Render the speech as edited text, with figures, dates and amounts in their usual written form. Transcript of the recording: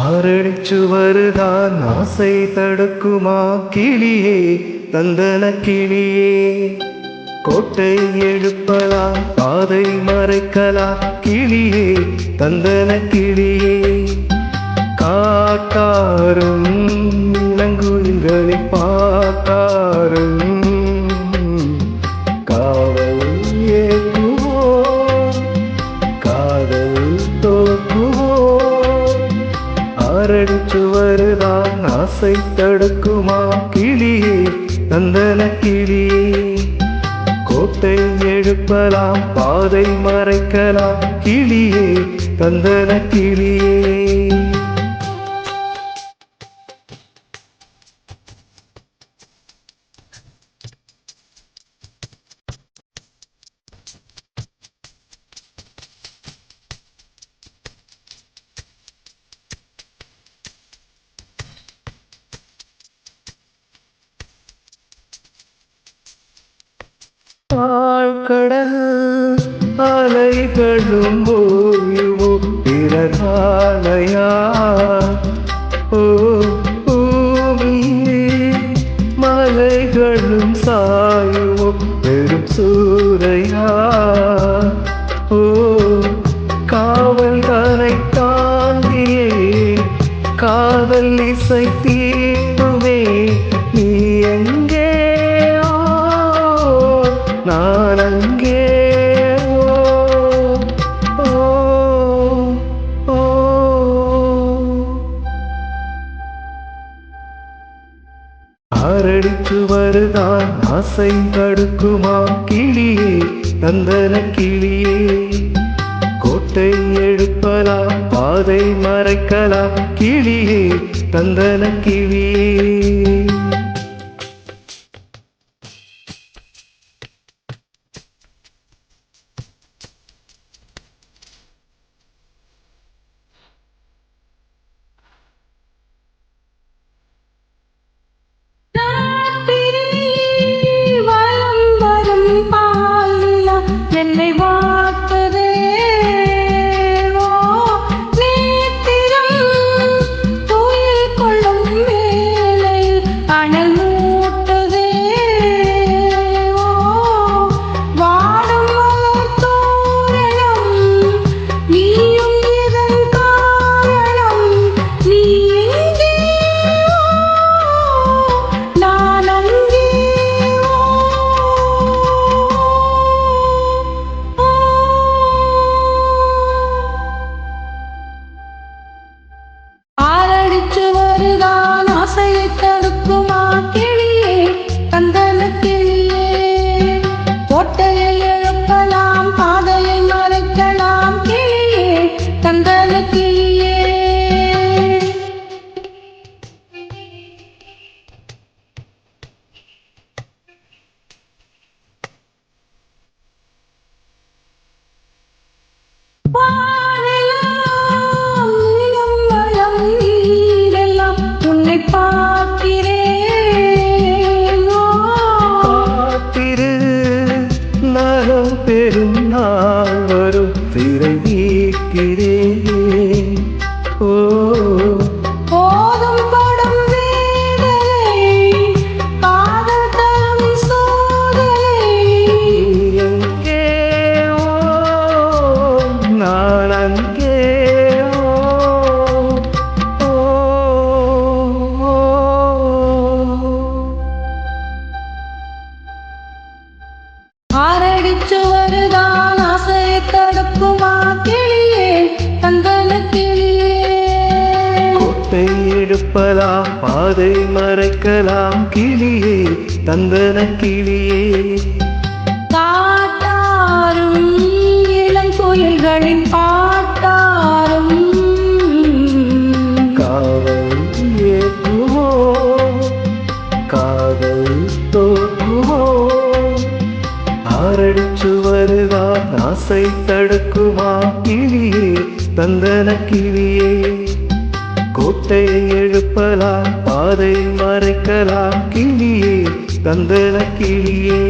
ஆரடிச்சு வருதான் ஆசை தடுக்குமா கிளியே தந்தன கிளியே. கோட்டை எழுப்பலாம் பாதை மறைக்கலாம் கிளியே தந்தன கிளியே. காட்டாரும் இளங்குயில்களை பார்த்தாரும் காவல் ஏற்றுவோ காதல் தோற்றுவோ. ஆரடிச்சு வருதான் ஆசை தடுக்குமா கிளியே தந்தன கிளியே. கோட்டை எழுப்பலாம் பாதை மறைக்கலாம் கிளியே தந்தன கிளியே. ஆழ்கடல் அலைகளும் ஓயுமோ பிறகாலையா. ஓ பூமியே மலைகளும் சாயுமோ பெரும் சூறையா. ஓ காவல் கரை தாண்டியே காதல் இசை தீண்டுமே. நீ எங்கே நான் அங்கே. ஆரடித்து வருதான் ஆசை தடுக்குமா கிளியே தந்தன கிளியே. கோட்டை எழுப்பலாம் பாதை மறைக்கலாம் கிளியே தந்தன கிளியே. என்னை வாக்குதே நேத்திரம் தூயில் கொள்ளும் வேளையில் அனல் மூட்டுதே. வாடும் மலர் தோரணம் நீயும் இதன் காரணம். நீ எங்கே நான் அங்கே. ஆரடிச்சு வருதான் ஆசையை தடுக்குமா கிளியே தந்தன கிளியே. கோட்டையை எழுப்பலாம் பாதையை மறைக்கலாம் கிளியே தந்தன கிளியே. காத்திரு நலம் பெரும் நாள் வரும் திரை நீக்கிறேன். ஓ போதும் படும் வேதனை காதல் தரும் சோதனை. எங்கே நான் அங்கே. ஆரடிச்சு வருதான் ஆசையை தடுக்குமா கிளியே தந்தன கிளியே. கோட்டை எடுப்பலாம் பாதை மறைக்கலாம் கிளியே தந்தன கிளியே. காட்டாரும் இளங்குயில்களின் பாட்டாரும் காவல் ஏற்றுவோ காதல் தோற்றுவோ. ஆரடிச்சு வருதான் ஆசை தடுக்குமா கிளியே தந்தன கிளியே. கோட்டை எழுப்பலாம் பாதை மறைக்கலாம் கிளியே தந்தன கிளியே.